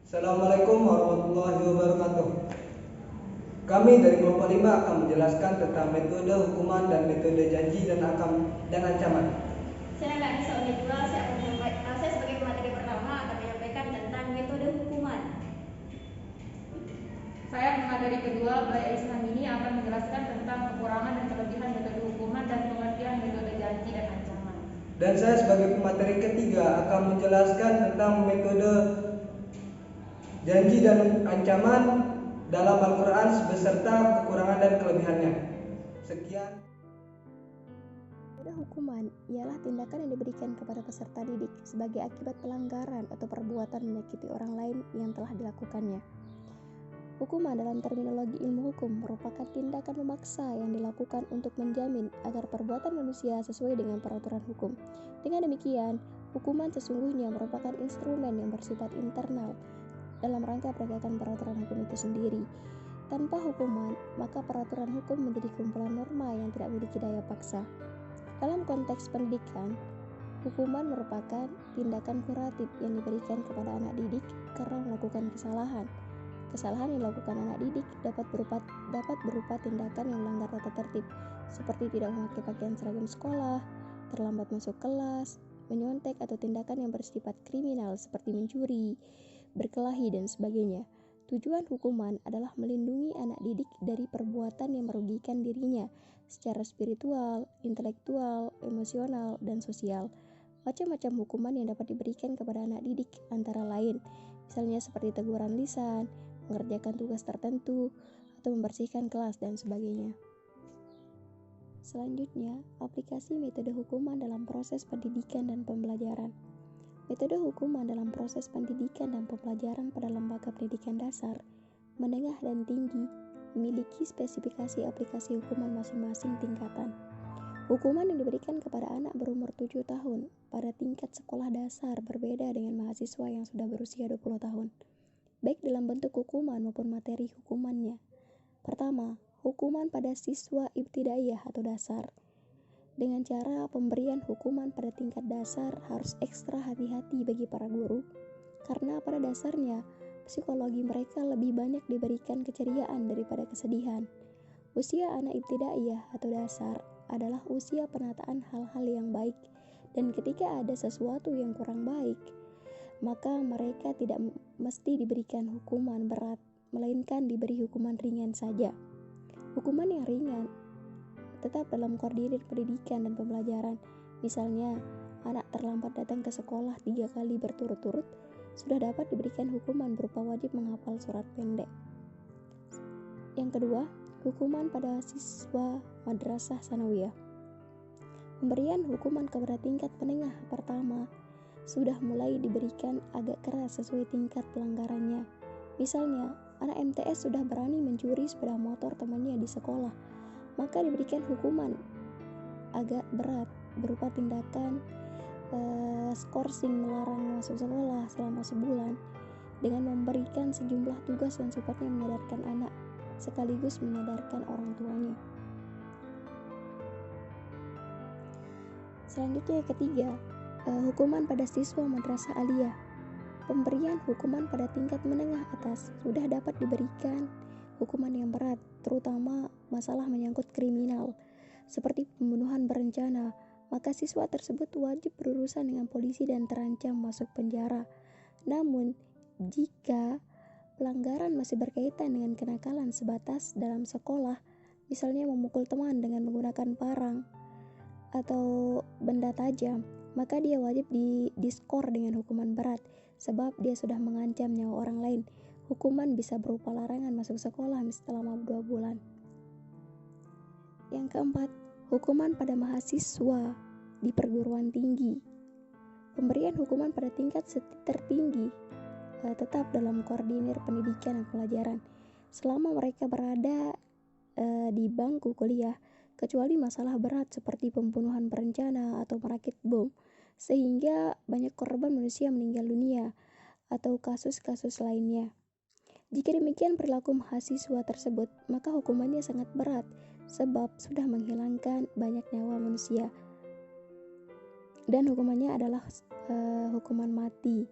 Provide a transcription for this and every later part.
Assalamualaikum warahmatullahi wabarakatuh. Kami dari kelompok 5 akan menjelaskan tentang metode hukuman dan metode janji dan ancaman. Saya nggak bisa unit 2, saya sebagai pemateri pertama akan menyampaikan tentang metode hukuman. Saya pemateri kedua, Baik Islamini, akan menjelaskan tentang kekurangan dan kelebihan metode hukuman dan pengertian metode janji dan ancaman. Dan saya sebagai pemateri ketiga akan menjelaskan tentang metode janji dan ancaman dalam Al-Quran beserta kekurangan dan kelebihannya. Sekian. Metode hukuman ialah tindakan yang diberikan kepada peserta didik sebagai akibat pelanggaran atau perbuatan menyakiti orang lain yang telah dilakukannya. Hukuman dalam terminologi ilmu hukum merupakan tindakan memaksa yang dilakukan untuk menjamin agar perbuatan manusia sesuai dengan peraturan hukum. Dengan demikian, hukuman sesungguhnya merupakan instrumen yang bersifat internal dalam rangka penegakan peraturan hukum itu sendiri. Tanpa hukuman, maka peraturan hukum menjadi kumpulan norma yang tidak memiliki daya paksa. Dalam konteks pendidikan, hukuman merupakan tindakan kuratif yang diberikan kepada anak didik karena melakukan kesalahan. Kesalahan yang dilakukan anak didik dapat berupa tindakan yang melanggar tata tertib, seperti tidak memakai pakaian seragam sekolah, terlambat masuk kelas, menyontek, atau tindakan yang bersifat kriminal seperti mencuri, berkelahi, dan sebagainya. Tujuan hukuman adalah melindungi anak didik dari perbuatan yang merugikan dirinya secara spiritual, intelektual, emosional, dan sosial. Macam-macam hukuman yang dapat diberikan kepada anak didik antara lain, misalnya seperti teguran lisan, mengerjakan tugas tertentu, atau membersihkan kelas, dan sebagainya. Selanjutnya, aplikasi metode hukuman dalam proses pendidikan dan pembelajaran. Metode hukuman dalam proses pendidikan dan pembelajaran pada lembaga pendidikan dasar, menengah, dan tinggi memiliki spesifikasi aplikasi hukuman masing-masing tingkatan. Hukuman yang diberikan kepada anak berumur 7 tahun pada tingkat sekolah dasar berbeda dengan mahasiswa yang sudah berusia 20 tahun, baik dalam bentuk hukuman maupun materi hukumannya. Pertama, hukuman pada siswa ibtidaiyah atau dasar. Dengan cara pemberian hukuman pada tingkat dasar harus ekstra hati-hati bagi para guru, karena pada dasarnya psikologi mereka lebih banyak diberikan keceriaan daripada kesedihan. Usia anak ibtidaiyah atau dasar adalah usia penataan hal-hal yang baik, dan ketika ada sesuatu yang kurang baik, maka mereka tidak mesti diberikan hukuman berat, melainkan diberi hukuman ringan saja. Hukuman yang ringan tetap dalam koordinir pendidikan dan pembelajaran. Misalnya, anak terlambat datang ke sekolah 3 kali berturut-turut, sudah dapat diberikan hukuman berupa wajib menghafal surat pendek. Yang kedua, hukuman pada siswa madrasah sanawiyah. Pemberian hukuman kepada tingkat menengah pertama sudah mulai diberikan agak keras sesuai tingkat pelanggarannya. Misalnya, anak MTS sudah berani mencuri sepeda motor temannya di sekolah, maka diberikan hukuman agak berat berupa tindakan skorsing melarang masuk sekolah selama sebulan dengan memberikan sejumlah tugas yang sifatnya menyadarkan anak sekaligus menyadarkan orang tuanya. Selanjutnya yang ketiga, hukuman pada siswa madrasah aliyah. Pemberian hukuman pada tingkat menengah atas sudah dapat diberikan hukuman yang berat, terutama masalah menyangkut kriminal, seperti pembunuhan berencana, maka siswa tersebut wajib berurusan dengan polisi dan terancam masuk penjara. Namun, jika pelanggaran masih berkaitan dengan kenakalan sebatas dalam sekolah, misalnya memukul teman dengan menggunakan parang atau benda tajam, maka dia wajib diskor dengan hukuman berat, sebab dia sudah mengancam nyawa orang lain. Hukuman bisa berupa larangan masuk sekolah selama 2 bulan. Yang keempat, hukuman pada mahasiswa di perguruan tinggi. Pemberian hukuman pada tingkat tertinggi tetap dalam koordinir pendidikan dan pelajaran selama mereka berada di bangku kuliah, kecuali masalah berat seperti pembunuhan berencana atau merakit bom, sehingga banyak korban manusia meninggal dunia, atau kasus-kasus lainnya. Jika demikian perilaku mahasiswa tersebut, maka hukumannya sangat berat, sebab sudah menghilangkan banyak nyawa manusia. Dan hukumannya adalah hukuman mati.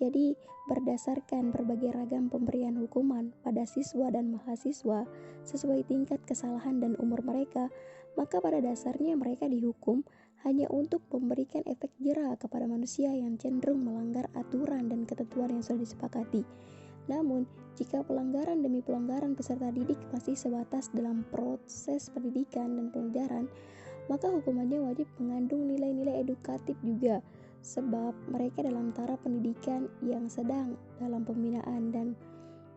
Jadi, berdasarkan berbagai ragam pemberian hukuman pada siswa dan mahasiswa sesuai tingkat kesalahan dan umur mereka, maka pada dasarnya mereka dihukum hanya untuk memberikan efek jera kepada manusia yang cenderung melanggar aturan dan ketentuan yang sudah disepakati. Namun, jika pelanggaran demi pelanggaran peserta didik masih sebatas dalam proses pendidikan dan pembelajaran, maka hukumannya wajib mengandung nilai-nilai edukatif juga, sebab mereka dalam taraf pendidikan yang sedang dalam pembinaan dan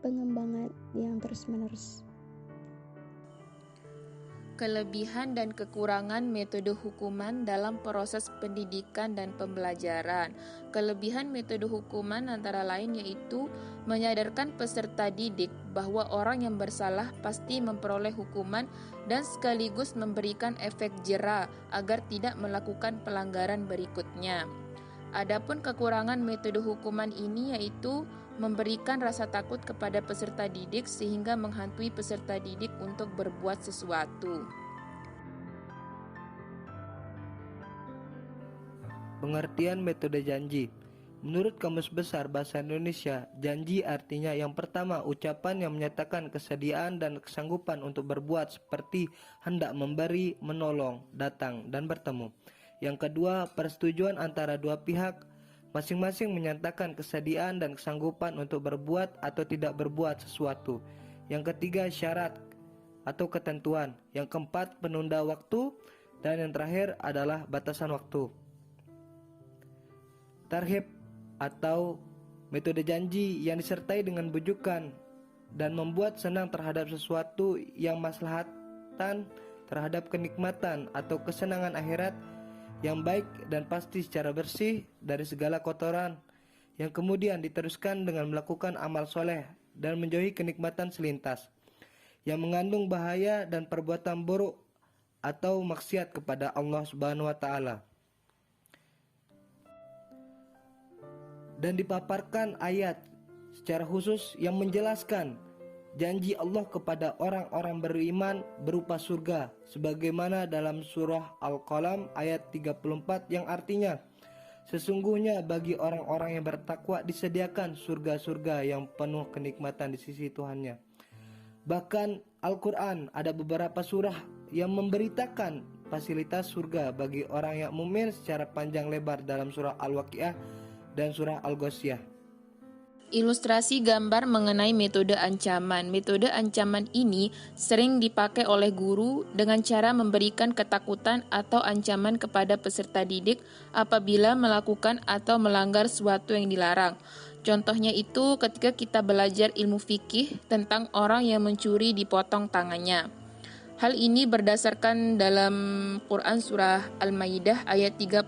pengembangan yang terus-menerus. Kelebihan dan kekurangan metode hukuman dalam proses pendidikan dan pembelajaran. Kelebihan metode hukuman antara lain yaitu menyadarkan peserta didik bahwa orang yang bersalah pasti memperoleh hukuman dan sekaligus memberikan efek jera agar tidak melakukan pelanggaran berikutnya. Adapun kekurangan metode hukuman ini yaitu memberikan rasa takut kepada peserta didik sehingga menghantui peserta didik untuk berbuat sesuatu. Pengertian metode janji. Menurut Kamus Besar Bahasa Indonesia, janji artinya yang pertama ucapan yang menyatakan kesediaan dan kesanggupan untuk berbuat seperti hendak memberi, menolong, datang, dan bertemu. Yang kedua, persetujuan antara dua pihak masing-masing menyatakan kesediaan dan kesanggupan untuk berbuat atau tidak berbuat sesuatu. Yang ketiga, syarat atau ketentuan. Yang keempat, penunda waktu. Dan yang terakhir adalah batasan waktu. Tarhib atau metode janji yang disertai dengan bujukan dan membuat senang terhadap sesuatu yang maslahatan terhadap kenikmatan atau kesenangan akhirat yang baik dan pasti secara bersih dari segala kotoran, yang kemudian diteruskan dengan melakukan amal soleh dan menjauhi kenikmatan selintas, yang mengandung bahaya dan perbuatan buruk atau maksiat kepada Allah Subhanahu wa Ta'ala. Dan dipaparkan ayat secara khusus yang menjelaskan janji Allah kepada orang-orang beriman berupa surga, sebagaimana dalam surah Al-Qalam ayat 34 yang artinya, sesungguhnya bagi orang-orang yang bertakwa disediakan surga-surga yang penuh kenikmatan di sisi Tuhannya. Bahkan Al-Quran ada beberapa surah yang memberitakan fasilitas surga bagi orang yang mukmin secara panjang lebar dalam surah Al-Waqiah dan surah Al-Ghasyiyah. Ilustrasi gambar mengenai metode ancaman. Metode ancaman ini sering dipakai oleh guru dengan cara memberikan ketakutan atau ancaman kepada peserta didik apabila melakukan atau melanggar sesuatu yang dilarang. Contohnya itu ketika kita belajar ilmu fikih tentang orang yang mencuri dipotong tangannya. Hal ini berdasarkan dalam Quran surah Al-Maidah ayat 38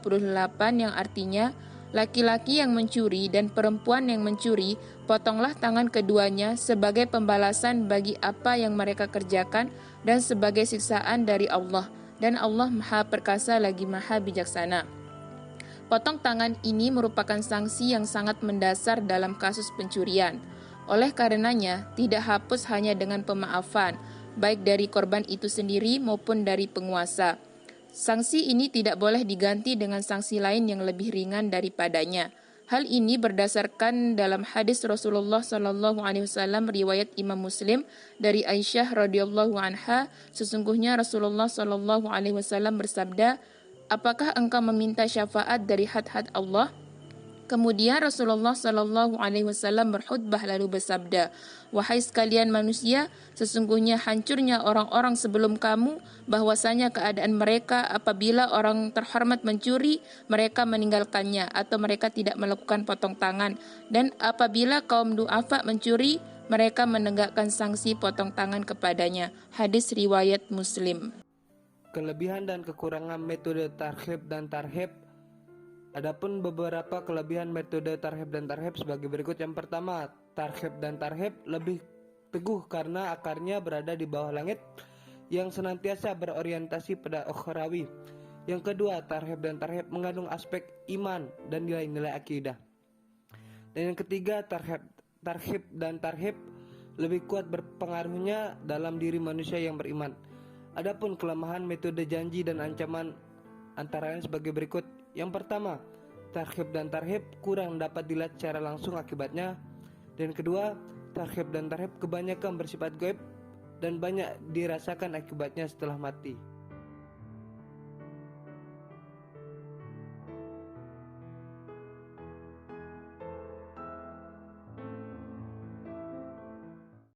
yang artinya, laki-laki yang mencuri dan perempuan yang mencuri, potonglah tangan keduanya sebagai pembalasan bagi apa yang mereka kerjakan dan sebagai siksaan dari Allah. Dan Allah Maha Perkasa lagi Maha Bijaksana. Potong tangan ini merupakan sanksi yang sangat mendasar dalam kasus pencurian. Oleh karenanya, tidak hapus hanya dengan pemaafan, baik dari korban itu sendiri maupun dari penguasa. Sanksi ini tidak boleh diganti dengan sanksi lain yang lebih ringan daripadanya. Hal ini berdasarkan dalam hadis Rasulullah SAW riwayat Imam Muslim dari Aisyah radhiyallahu anha, sesungguhnya Rasulullah SAW bersabda, apakah engkau meminta syafaat dari had-had Allah? Kemudian Rasulullah SAW berkhutbah lalu bersabda, wahai sekalian manusia, sesungguhnya hancurnya orang-orang sebelum kamu, bahwasanya keadaan mereka apabila orang terhormat mencuri, mereka meninggalkannya atau mereka tidak melakukan potong tangan, dan apabila kaum du'afa mencuri, mereka menegakkan sanksi potong tangan kepadanya. Hadis riwayat Muslim. Kelebihan dan kekurangan metode tarhib dan tarhib. Adapun beberapa kelebihan metode tarhib dan tarhib sebagai berikut. Yang pertama, tarhib dan tarhib lebih teguh karena akarnya berada di bawah langit yang senantiasa berorientasi pada ukhrawi. Yang kedua, tarhib dan tarhib mengandung aspek iman dan nilai-nilai akidah. Dan yang ketiga, tarhib dan tarhib lebih kuat berpengaruhnya dalam diri manusia yang beriman. Adapun kelemahan metode janji dan ancaman antara lain sebagai berikut. Yang pertama, targhib dan tarhib kurang dapat dilihat secara langsung akibatnya. Dan kedua, targhib dan tarhib kebanyakan bersifat gaib dan banyak dirasakan akibatnya setelah mati.